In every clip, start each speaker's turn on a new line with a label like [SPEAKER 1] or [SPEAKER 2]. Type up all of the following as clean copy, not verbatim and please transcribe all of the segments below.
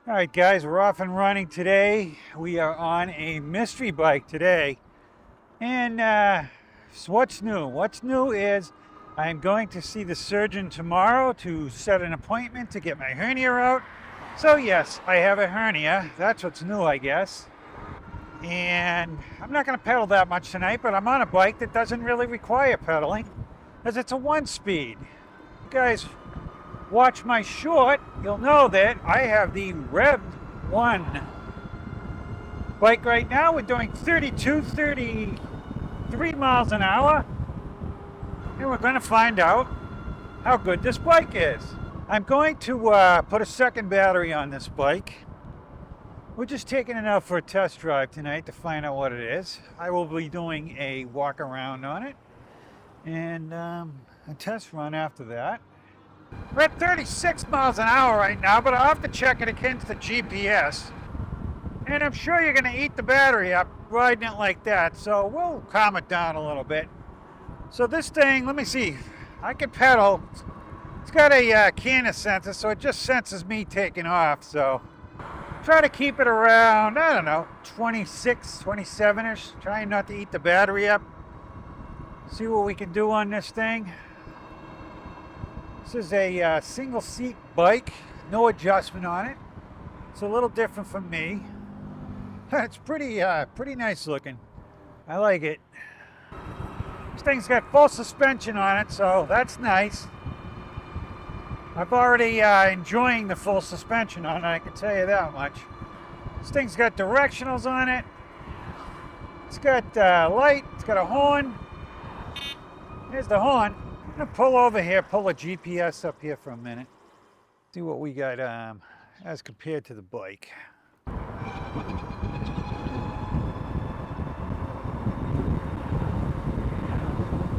[SPEAKER 1] All right, guys, we're off and running today. We are on a mystery bike today. And so what's new? What's new is I'm going to see the surgeon tomorrow to set an appointment to get my hernia out. So yes, I have a hernia. That's what's new, I guess. And I'm not going to pedal that much tonight, but I'm on a bike that doesn't really require pedaling because it's a 1-speed. You guys watch my short, you'll know that I have the REVV bike right now. We're doing 32, 33 miles an hour, and we're going to find out how good this bike is. I'm going to put a second battery on this bike. We're just taking it out for a test drive tonight to find out what it is. I will be doing a walk around on it and a test run after that. We're at 36 miles an hour right now, but I'll have to check it against the GPS. And I'm sure you're going to eat the battery up riding it like that, so we'll calm it down a little bit. So this thing, let me see, I can pedal. It's got a camera sensor, so it just senses me taking off, so try to keep it around, I don't know, 26, 27-ish, trying not to eat the battery up. See what we can do on this thing. This is a single seat bike, no adjustment on it. It's a little different from me. It's pretty nice looking. I like it. This thing's got full suspension on it, so that's nice. I've already enjoying the full suspension on it, I can tell you that much. This thing's got directionals on it. It's got light, it's got a horn. Here's the horn. I'm gonna pull over here, pull the GPS up here for a minute. See what we got as compared to the bike.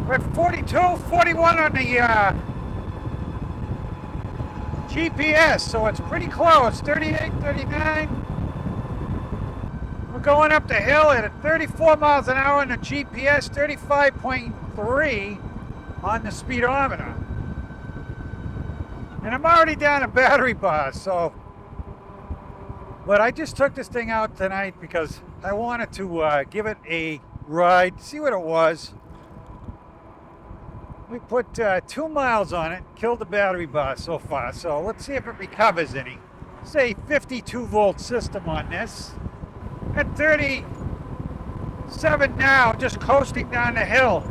[SPEAKER 1] We're at 42, 41 on the GPS, so it's pretty close, 38, 39. We're going up the hill at 34 miles an hour on the GPS, 35.3 on the speedometer. And I'm already down a battery bar, so. But I just took this thing out tonight because I wanted to give it a ride, see what it was. We put 2 miles on it, killed the battery bar so far, so let's see if it recovers any. Say 52 volt system on this. At 37 now, just coasting down the hill.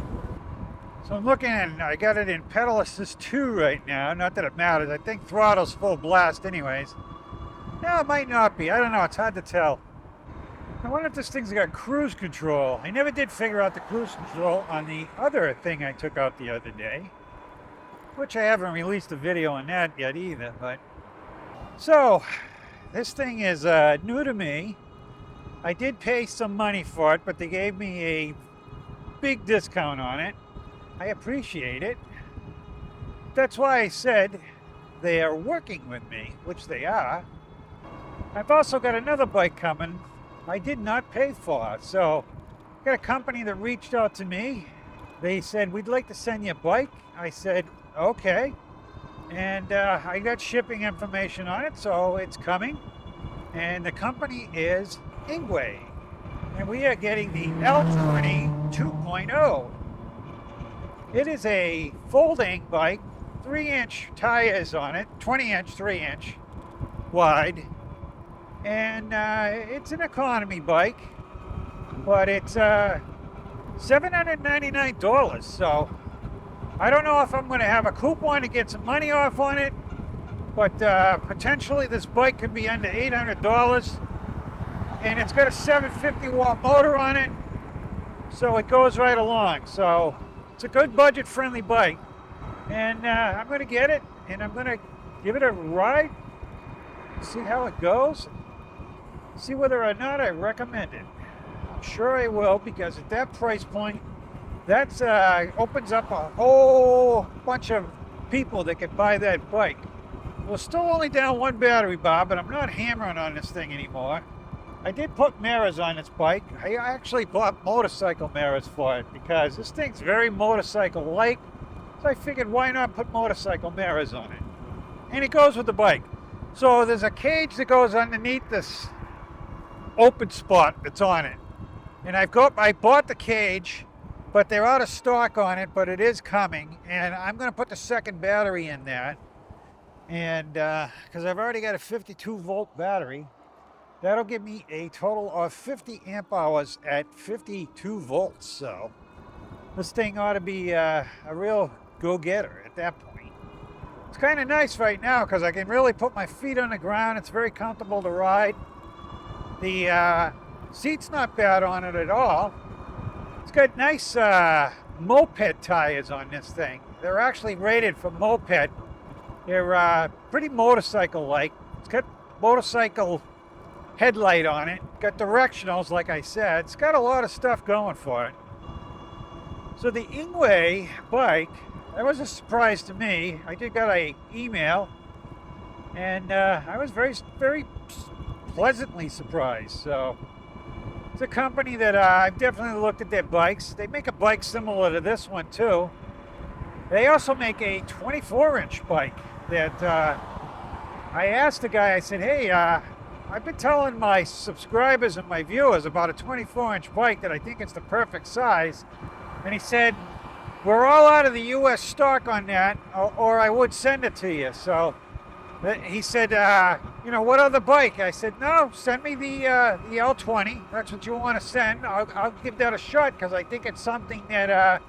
[SPEAKER 1] So I'm looking at, I got it in pedal assist 2 right now, not that it matters. I think throttle's full blast anyways. No, it might not be, I don't know, it's hard to tell. I wonder if this thing's got cruise control. I never did figure out the cruise control on the other thing I took out the other day, which I haven't released a video on that yet either, but. So, this thing is new to me. I did pay some money for it, but they gave me a big discount on it. I appreciate it. That's why I said they are working with me, which they are. I've also got another bike coming I did not pay for. So I got a company that reached out to me. They said, we'd like to send you a bike. I said, okay. And I got shipping information on it, so it's coming. And the company is Ingwe. And we are getting the L20 2.0. It is a folding bike, 3-inch tires on it, 20-inch, 3-inch wide. And it's an economy bike, but it's $799. So I don't know if I'm going to have a coupon to get some money off on it, but potentially this bike could be under $800. And it's got a 750 watt motor on it, so it goes right along. So it's a good budget friendly bike. And I'm going to get it, and I'm going to give it a ride, see how it goes. See whether or not I recommend it. I'm sure I will, because at that price point, that opens up a whole bunch of people that could buy that bike. We're still only down 1 battery bar, but I'm not hammering on this thing anymore. I did put mirrors on this bike. I actually bought motorcycle mirrors for it because this thing's very motorcycle-like. So I figured, why not put motorcycle mirrors on it? And it goes with the bike. So there's a cage that goes underneath this open spot that's on it. And I bought the cage, but they're out of stock on it, but it is coming. And I'm going to put the second battery in that. And because I've already got a 52 volt battery, that'll give me a total of 50 amp hours at 52 volts. So this thing ought to be a real go-getter at that point. It's kind of nice right now because I can really put my feet on the ground. It's very comfortable to ride. The seat's not bad on it at all. It's got nice moped tires on this thing. They're actually rated for moped. They're pretty motorcycle-like. It's got motorcycle headlight on it. Got directionals, like I said. It's got a lot of stuff going for it. So the Ingwe bike, that was a surprise to me. I did got an email, and I was very, very pleasantly surprised. So it's a company that I've definitely looked at their bikes. They make a bike similar to this one too. They also make a 24-inch bike that I asked the guy, I said, hey, I've been telling my subscribers and my viewers about a 24-inch bike that I think it's the perfect size. And he said, we're all out of the US stock on that, or I would send it to you. So he said, you know, what other bike? I said, no, send me the L20. That's what you want to send. I'll give that a shot because I think it's something that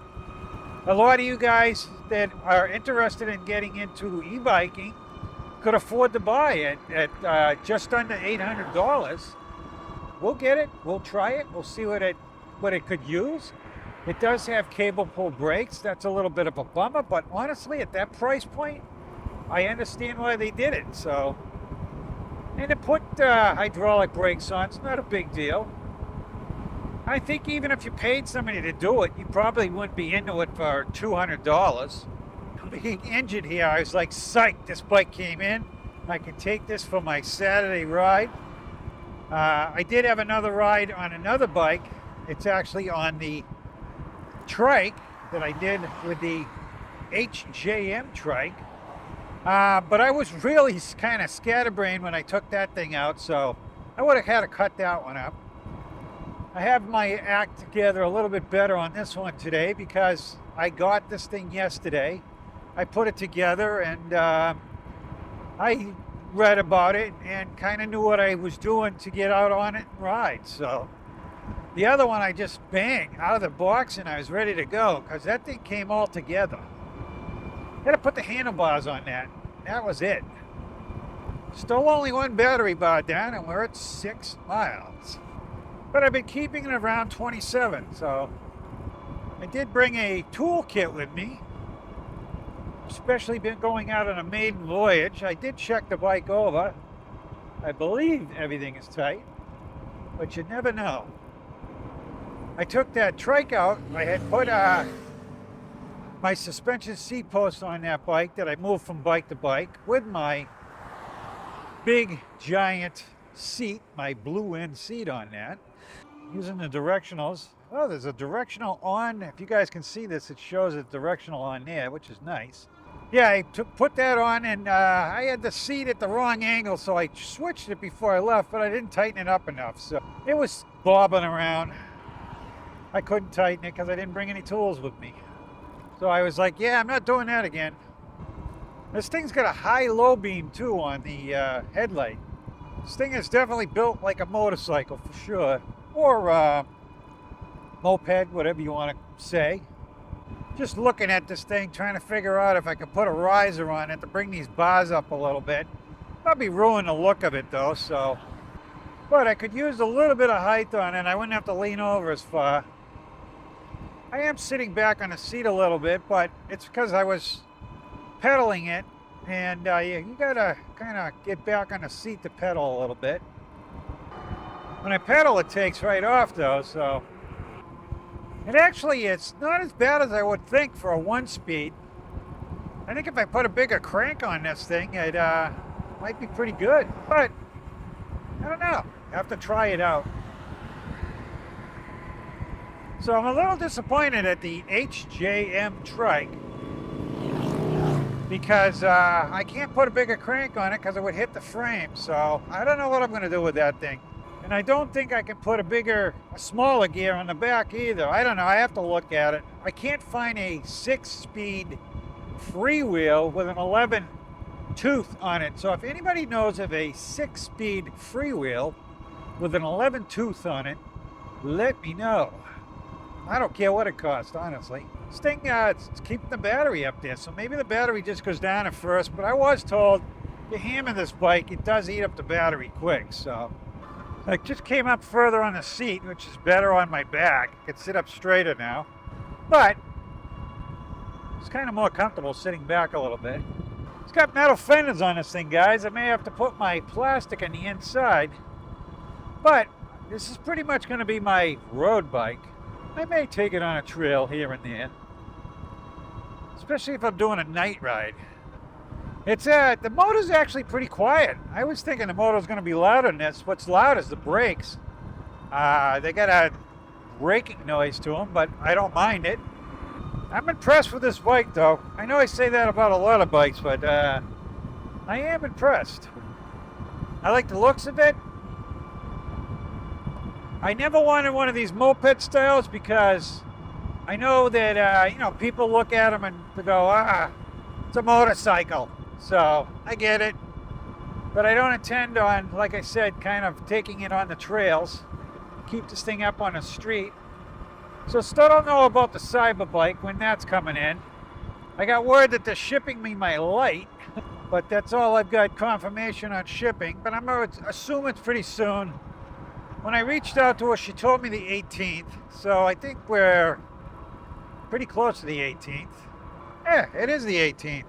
[SPEAKER 1] a lot of you guys that are interested in getting into e-biking could afford to buy at just under $800. We'll get it. We'll try it. We'll see what it could use. It does have cable pull brakes. That's a little bit of a bummer, but honestly, at that price point, I understand why they did it. So, and to put hydraulic brakes on, it's not a big deal. I think even if you paid somebody to do it, you probably wouldn't be into it for $200. Being injured here, I was like, psyched, this bike came in. I can take this for my Saturday ride. I did have another ride on another bike. It's actually on the trike that I did with the HJM trike. But I was really kind of scatterbrained when I took that thing out, so I would have had to cut that one up. I have my act together a little bit better on this one today because I got this thing yesterday. I put it together and I read about it and kind of knew what I was doing to get out on it and ride. So the other one I just banged out of the box and I was ready to go because that thing came all together. Had to put the handlebars on that. That was it. Still only one battery bar down and we're at 6 miles. But I've been keeping it around 27, so I did bring a toolkit with me. Especially been going out on a maiden voyage. I did check the bike over. I believe everything is tight, but you never know. I took that trike out. I had put my suspension seat post on that bike that I moved from bike to bike with my big giant seat, my blue end seat on that. Using the directionals. Oh, there's a directional on. If you guys can see this, it shows a directional on there, which is nice. Yeah, I put that on and I had the seat at the wrong angle, so I switched it before I left, but I didn't tighten it up enough. So it was bobbing around. I couldn't tighten it because I didn't bring any tools with me. So I was like, yeah, I'm not doing that again. This thing's got a high-low beam too on the headlight. This thing is definitely built like a motorcycle for sure. Or moped, whatever you want to say. Just looking at this thing, trying to figure out if I could put a riser on it to bring these bars up a little bit. Probably ruin the look of it though, so. But I could use a little bit of height on it. I wouldn't have to lean over as far. I am sitting back on the seat a little bit, but it's because I was pedaling it. And you gotta kind of get back on the seat to pedal a little bit. When I pedal, it takes right off though, so. And actually, it's not as bad as I would think for a 1-speed. I think if I put a bigger crank on this thing, it might be pretty good. But, I don't know. I have to try it out. So I'm a little disappointed at the HJM trike. because I can't put a bigger crank on it because it would hit the frame. So I don't know what I'm going to do with that thing. And I don't think I can put a smaller gear on the back either. I don't know. I have to look at it. I can't find a 6-speed freewheel with an 11 tooth on it. So if anybody knows of a 6-speed freewheel with an 11 tooth on it, let me know. I don't care what it costs, honestly. This thing, it's keeping the battery up there, so maybe the battery just goes down at first, but I was told you hammer this bike, it does eat up the battery quick, so. I just came up further on the seat, which is better on my back. I can sit up straighter now, but it's kind of more comfortable sitting back a little bit. It's got metal fenders on this thing, guys. I may have to put my plastic on the inside, but this is pretty much going to be my road bike. I may take it on a trail here and there, especially if I'm doing a night ride. It's the motor's actually pretty quiet. I was thinking the motor's going to be louder than this. What's loud is the brakes. They got a braking noise to them, but I don't mind it. I'm impressed with this bike, though. I know I say that about a lot of bikes, but I am impressed. I like the looks of it. I never wanted one of these moped styles because I know that, people look at them and they go, it's a motorcycle. So I get it, but I don't intend on, like I said, kind of taking it on the trails, keep this thing up on the street. So still don't know about the cyber bike when that's coming in. I got word that they're shipping me my light, but that's all I've got confirmation on shipping, but I'm going to assume it's pretty soon. When I reached out to her, she told me the 18th, so I think we're pretty close to the 18th. Yeah, it is the 18th.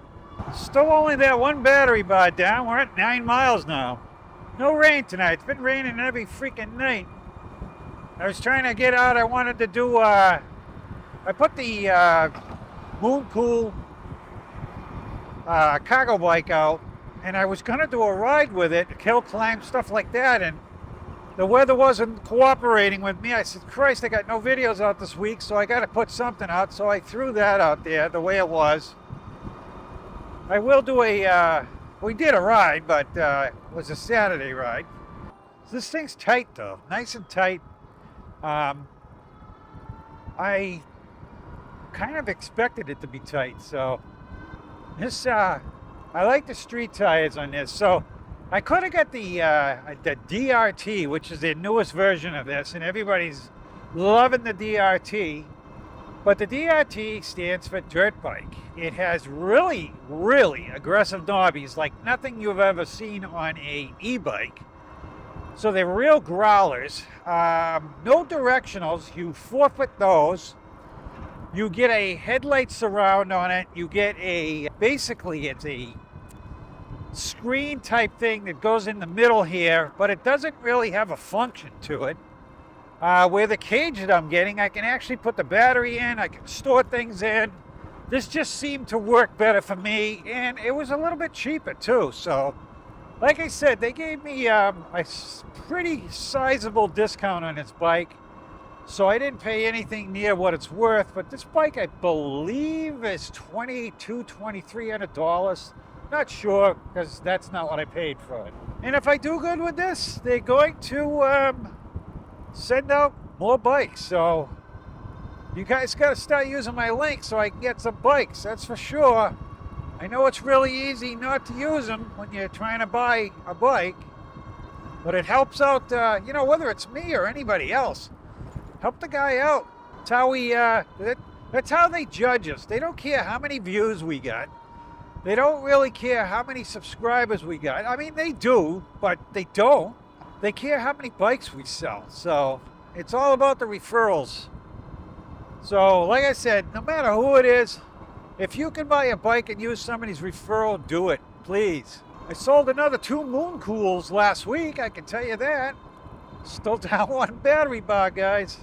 [SPEAKER 1] Still only that one battery bar down. We're at 9 miles now. No rain tonight. It's been raining every freaking night. I was trying to get out. I wanted to do, I put the Moon Cool cargo bike out, and I was going to do a ride with it, hill climb, stuff like that, and the weather wasn't cooperating with me. I said, Christ, I got no videos out this week, so I got to put something out. So I threw that out there the way it was. I will do we did a ride, but it was a Saturday ride. So this thing's tight though, nice and tight. I kind of expected it to be tight, so this, I like the street tires on this. So I could have got the DRT, which is the newest version of this, and everybody's loving the DRT. But the DRT stands for dirt bike. It has really, really aggressive knobbies, like nothing you've ever seen on a e-bike. So they're real growlers. No directionals. You forfeit those. You get a headlight surround on it. You get basically it's a screen type thing that goes in the middle here, but it doesn't really have a function to it. Where the cage that I'm getting, I can actually put the battery in, I can store things in. This just seemed to work better for me, and it was a little bit cheaper too. So, like I said, they gave me a pretty sizable discount on this bike. So I didn't pay anything near what it's worth, but this bike I believe is $2,200–$2,300. Not sure, because that's not what I paid for it. And if I do good with this, they're going to send out more bikes. So you guys got to start using my link so I can get some bikes, that's for sure. I know it's really easy not to use them when you're trying to buy a bike, but it helps out, whether it's me or anybody else. Help the guy out. That's how that's how they judge us. They don't care how many views we got. They don't really care how many subscribers we got. I mean, they do, but they don't. They care how many bikes we sell. So it's all about the referrals. So like I said, no matter who it is, if you can buy a bike and use somebody's referral, do it, please. I sold another 2 Moon Cools last week, I can tell you that. Still down one battery bar, guys.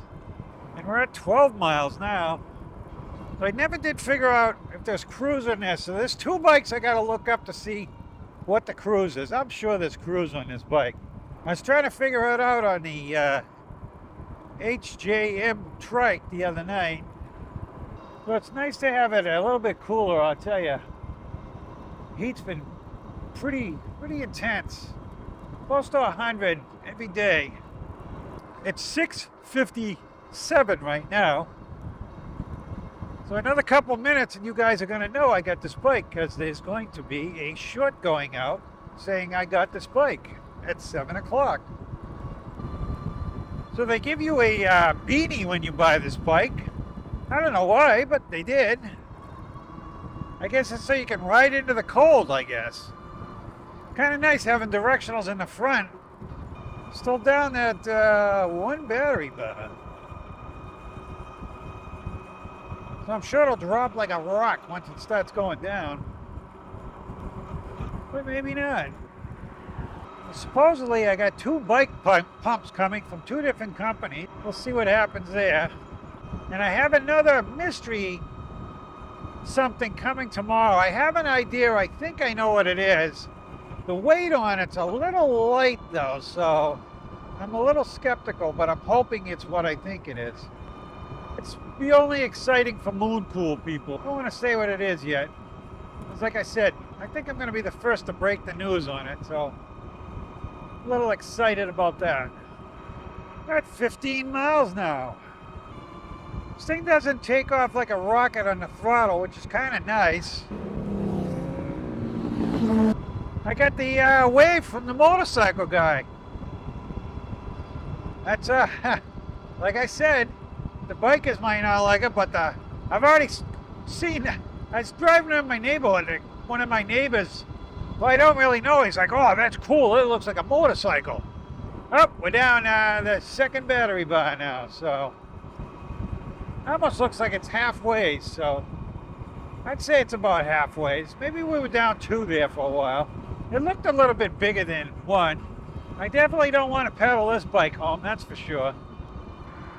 [SPEAKER 1] And we're at 12 miles now. So I never did figure out if there's cruise in this. So there's 2 bikes I gotta look up to see what the cruise is. I'm sure there's cruise on this bike. I was trying to figure it out on the HJM trike the other night. So it's nice to have it a little bit cooler, I'll tell you. Heat's been pretty intense. Close to 100 every day. It's 6:57 right now. So another couple minutes and you guys are gonna know I got this bike, because there's going to be a short going out saying I got this bike at 7 o'clock. So they give you a beanie when you buy this bike. I don't know why, but they did. I guess it's so you can ride into the cold, I guess. Kind of nice having directionals in the front. Still down at one battery bar. So I'm sure it'll drop like a rock once it starts going down. But maybe not. Supposedly I got 2 bike pumps coming from 2 different companies. We'll see what happens there. And I have another mystery something coming tomorrow. I have an idea. I think I know what it is. The weight on it's a little light though, so I'm a little skeptical, but I'm hoping it's what I think it is. It's the only exciting for moon pool people. I don't want to say what it is yet. It's like I said, I think I'm going to be the first to break the news on it, so a little excited about that. We're at 15 miles now. This thing doesn't take off like a rocket on the throttle, which is kind of nice. I got the wave from the motorcycle guy. That's like I said, the bikers might not like it, but I've already seen. I was driving in my neighborhood. One of my neighbors, well, I don't really know. He's like, "Oh, that's cool. It looks like a motorcycle." Oh, we're down the second battery bar now, so almost looks like it's halfway. So I'd say it's about halfway. Maybe we were down 2 there for a while. It looked a little bit bigger than 1. I definitely don't want to pedal this bike home, that's for sure.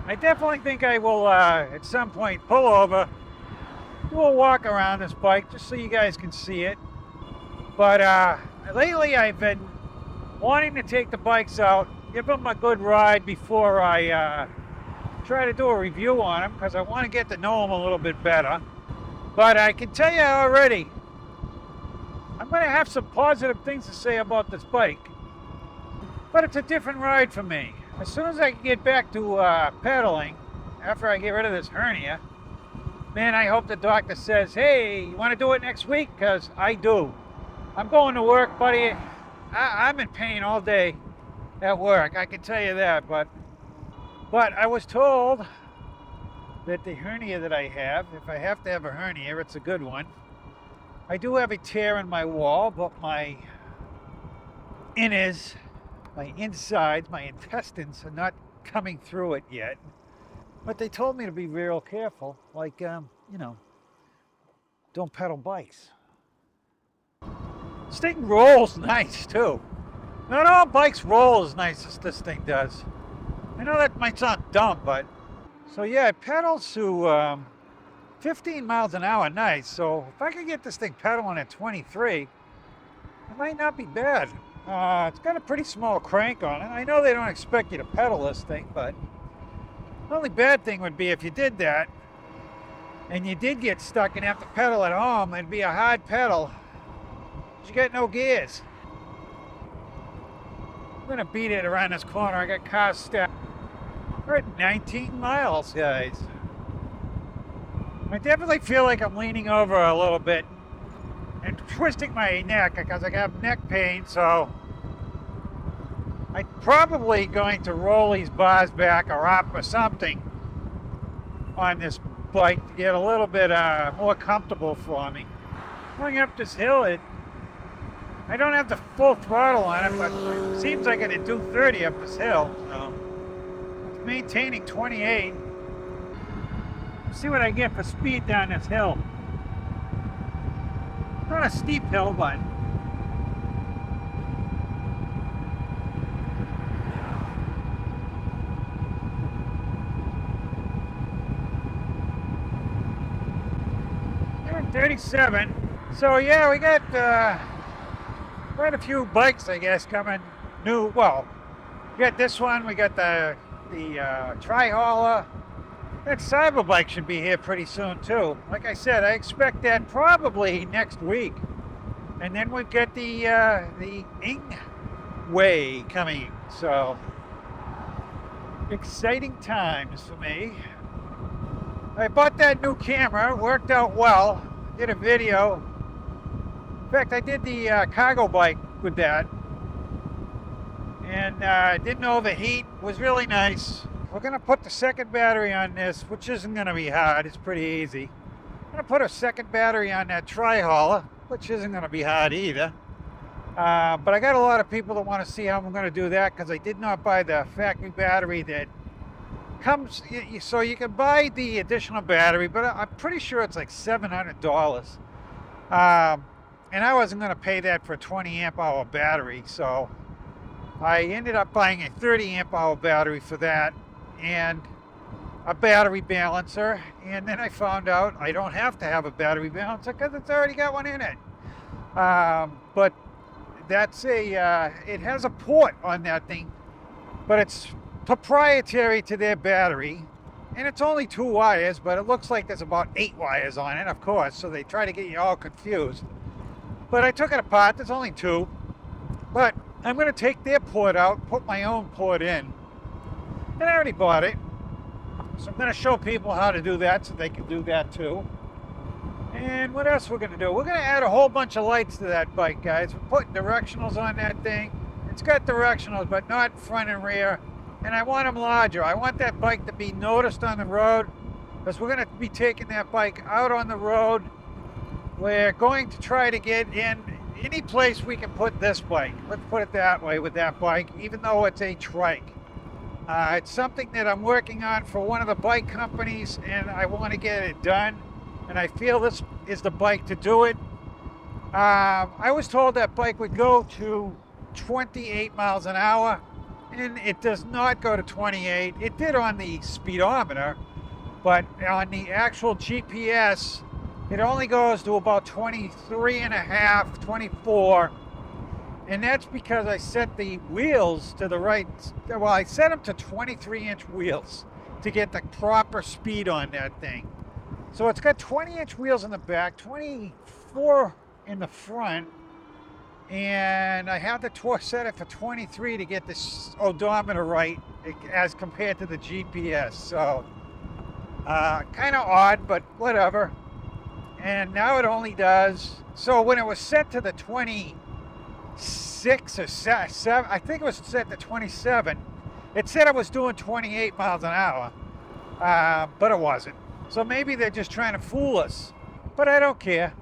[SPEAKER 1] I definitely think I will, at some point, pull over, do a walk around this bike, just so you guys can see it. But lately I've been wanting to take the bikes out, give them a good ride before I try to do a review on them, because I want to get to know them a little bit better. But I can tell you already, I'm going to have some positive things to say about this bike. But it's a different ride for me. As soon as I can get back to pedaling, after I get rid of this hernia, man, I hope the doctor says, "Hey, you want to do it next week?" Because I do. I'm going to work, buddy. I'm in pain all day at work, I can tell you that. But I was told that the hernia that I have, if I have to have a hernia, it's a good one. I do have a tear in my wall, but my innards, my insides, my intestines are not coming through it yet. But they told me to be real careful, like, you know, don't pedal bikes. This thing rolls nice, too. Not all bikes roll as nice as this thing does. I know that might sound dumb, but... So yeah, it pedals to 15 miles an hour nice, so if I could get this thing pedaling at 23, it might not be bad. It's got a pretty small crank on it. I know they don't expect you to pedal this thing, but the only bad thing would be if you did that and you did get stuck and have to pedal at home, it'd be a hard pedal. You got no gears. I'm gonna beat it around this corner. I got cars stacked. We're at 19 miles, guys. I definitely feel like I'm leaning over a little bit and twisting my neck because I got neck pain, so I'm probably going to roll these bars back or up or something on this bike to get a little bit more comfortable for me. Going up this hill, I don't have the full throttle on it, but it seems like I can do 30 up this hill, so it's maintaining 28. See what I get for speed down this hill. It's not a steep hill, but we're at 37. So yeah, we got quite a few bikes, I guess, coming new. Well, we got this one. We got the tri-hauler. That cyber bike should be here pretty soon too. Like I said, I expect that probably next week. And then we've got the Ing Way coming. So exciting times for me. I bought that new camera, it worked out well. Did a video. In fact, I did the cargo bike with that. And didn't overheat, was really nice. We're gonna put the second battery on this, which isn't gonna be hard, it's pretty easy. I'm gonna put a second battery on that tri-hauler, which isn't gonna be hard either. But I got a lot of people that want to see how I'm gonna do that because I did not buy the factory battery that comes, so you can buy the additional battery, but I'm pretty sure it's like $700. And I wasn't gonna pay that for a 20 amp hour battery, so I ended up buying a 30 amp hour battery for that and a battery balancer. And then I found out I don't have to have a battery balancer because it's already got one in it. But that's it has a port on that thing, but it's proprietary to their battery. And it's only 2 wires, but it looks like there's about 8 wires on it, of course. So they try to get you all confused. But I took it apart, there's only 2. But I'm going to take their port out, put my own port in. And I already bought it. So I'm going to show people how to do that so they can do that too. And what else we're going to do? We're going to add a whole bunch of lights to that bike, guys. We're putting directionals on that thing. It's got directionals, but not front and rear. And I want them larger. I want that bike to be noticed on the road because we're going to be taking that bike out on the road. We're going to try to get in any place we can put this bike. Let's put it that way with that bike, even though it's a trike. It's something that I'm working on for one of the bike companies, and I want to get it done. And I feel this is the bike to do it. I was told that bike would go to 28 miles an hour, and it does not go to 28. It did on the speedometer, but on the actual GPS, it only goes to about 23 and a half, 24. And that's because I set the wheels to the right. Well, I set them to 23-inch wheels to get the proper speed on that thing. So it's got 20-inch wheels in the back, 24 in the front. And I have to set it for 23 to get this odometer right as compared to the GPS. So kind of odd, but whatever. And now it only does, so when it was set to the 26 or 7, I think it was set to 27, it said it was doing 28 miles an hour, but it wasn't. So maybe they're just trying to fool us, but I don't care.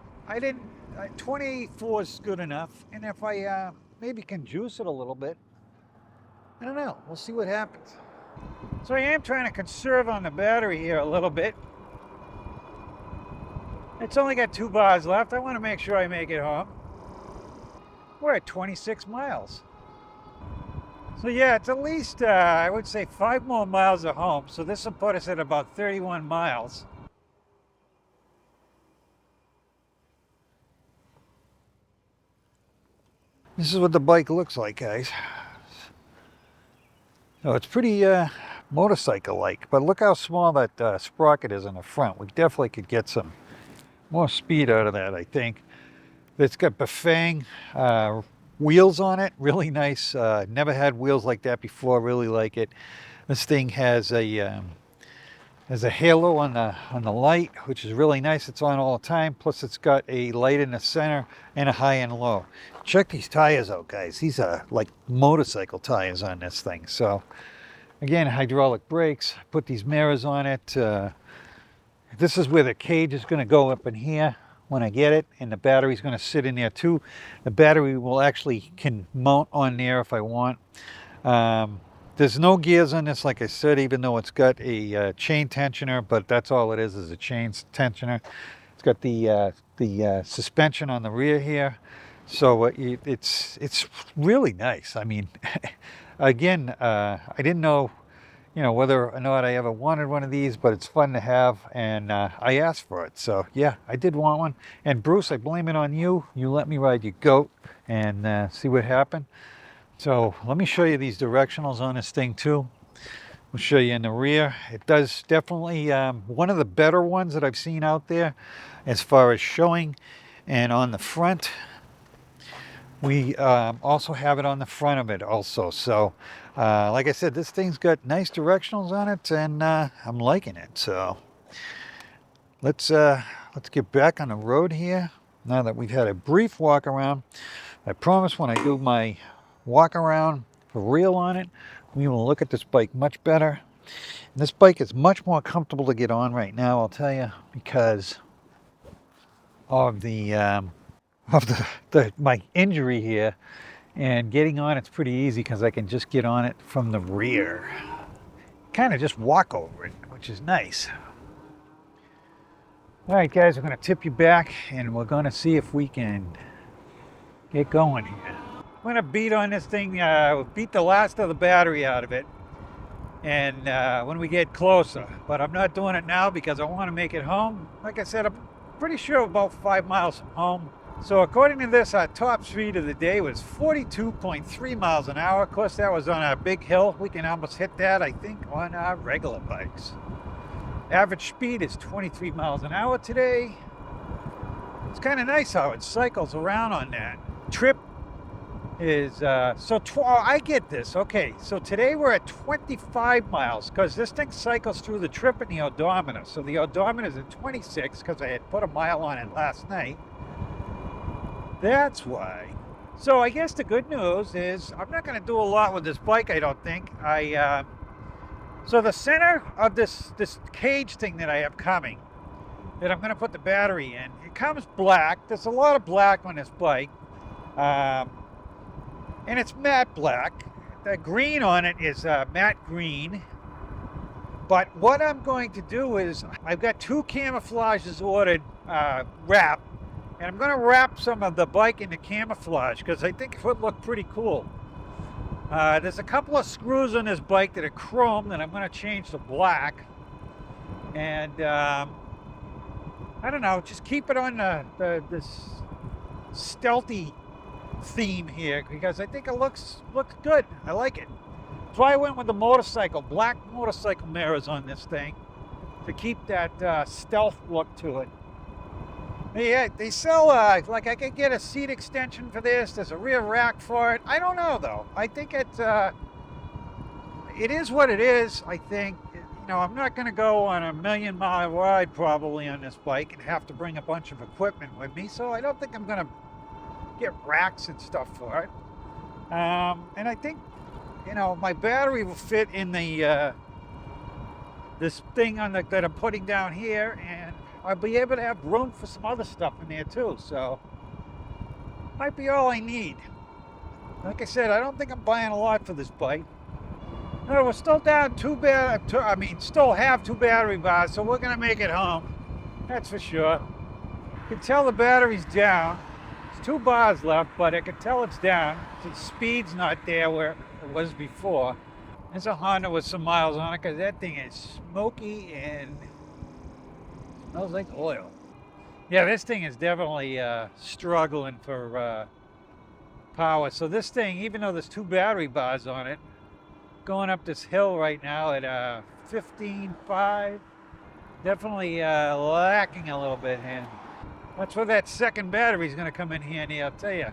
[SPEAKER 1] 24 is good enough, and if I maybe can juice it a little bit, I don't know, we'll see what happens. So I am trying to conserve on the battery here a little bit. It's only got 2 bars left. I want to make sure I make it home. We're at 26 miles. So yeah, it's at least, I would say 5 more miles to home. So this will put us at about 31 miles. This is what the bike looks like, guys. So it's pretty motorcycle-like, but look how small that sprocket is in the front. We definitely could get some more speed out of that, I think. It's got Bafang wheels on it, really nice. Never had wheels like that before, really like it. This thing has a halo on the light, which is really nice. It's on all the time. Plus it's got a light in the center and a high and low. Check these tires out, guys. These are like motorcycle tires on this thing. So again, hydraulic brakes. Put these mirrors on it. This is where the cage is going to go up in here when I get it, and the battery's going to sit in there too. The battery will actually can mount on there if I want. There's no gears on this, like I said, even though it's got a chain tensioner, but that's all it is a chain tensioner. It's got the suspension on the rear here, so it's really nice. I mean, again, I didn't know, whether or not I ever wanted one of these, but it's fun to have, and I asked for it. So yeah, I did want one. And Bruce, I blame it on you. You let me ride your goat and see what happened. So let me show you these directionals on this thing too. We'll show you in the rear. It does definitely one of the better ones that I've seen out there as far as showing. And on the front, We also have it on the front of it also. So like I said, this thing's got nice directionals on it, and I'm liking it. So let's get back on the road here now that we've had a brief walk around. I promise when I do my walk around for real on it, we will look at this bike much better. And this bike is much more comfortable to get on right now, I'll tell you, because of my injury here. And getting on it's pretty easy because I can just get on it from the rear. Kind of just walk over it, which is nice. All right, guys, we're going to tip you back and we're going to see if we can get going here. I'm going to beat on this thing, beat the last of the battery out of it, and when we get closer. But I'm not doing it now because I want to make it home. Like I said, I'm pretty sure about 5 miles from home. So according to this, our top speed of the day was 42.3 miles an hour. Of course, that was on a big hill. We can almost hit that, I think, on our regular bikes. Average speed is 23 miles an hour today. It's kind of nice how it cycles around on that. Trip is, I get this. Okay, so today we're at 25 miles because this thing cycles through the trip and the odometer. So the odometer is at 26 because I had put a mile on it last night. That's why. So I guess the good news is I'm not going to do a lot with this bike, I don't think. So the center of this cage thing that I have coming, that I'm going to put the battery in, it comes black. There's a lot of black on this bike. And it's matte black. The green on it is matte green. But what I'm going to do is I've got 2 camouflages ordered wrapped. And I'm going to wrap some of the bike into camouflage because I think it would look pretty cool. There's a couple of screws on this bike that are chrome that I'm going to change to black. And I don't know, just keep it on this stealthy theme here because I think it looks good. I like it. That's why I went with the motorcycle, black motorcycle mirrors on this thing to keep that stealth look to it. Yeah, they sell, like I could get a seat extension for this. There's a rear rack for it. I don't know, though. I think it is what it is, I think. You know, I'm not going to go on a 1,000,000-mile ride probably on this bike and have to bring a bunch of equipment with me. So I don't think I'm going to get racks and stuff for it. And I think, you know, my battery will fit in the this thing that I'm putting down here, and I'll be able to have room for some other stuff in there too, so might be all I need. Like I said, I don't think I'm buying a lot for this bike. No, we're still down still have 2 battery bars, so we're gonna make it home. That's for sure. You can tell the battery's down. There's 2 bars left, but I can tell it's down. The speed's not there where it was before. There's a Honda with some miles on it because that thing is smoky and smells like oil. Yeah, this thing is definitely struggling for power. So this thing, even though there's 2 battery bars on it, going up this hill right now at 15.5, definitely lacking a little bit. And that's where that second battery is going to come in handy, I'll tell you.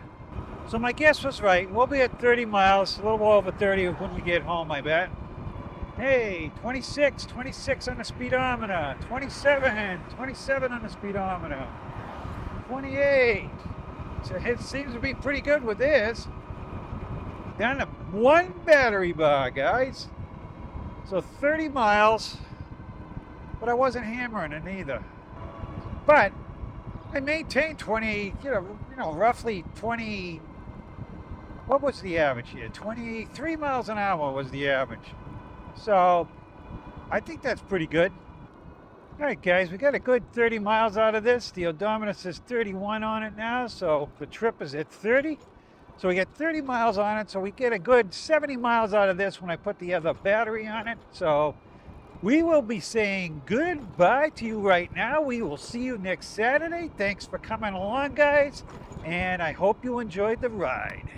[SPEAKER 1] So my guess was right. We'll be at 30 miles, a little over 30 when we get home, I bet. Hey, 26 on the speedometer, 27 on the speedometer, 28. So it seems to be pretty good with this. Down to 1 battery bar, guys. So 30 miles, but I wasn't hammering it either. But I maintained 20, roughly 20, what was the average here? 23 miles an hour was the average. So I think that's pretty good. All right, guys, we got a good 30 miles out of this. The odometer says 31 on it now, so the trip is at 30. So we get 30 miles on it, so we get a good 70 miles out of this when I put the other battery on it. So we will be saying goodbye to you right now. We will see you next Saturday. Thanks for coming along, guys, and I hope you enjoyed the ride.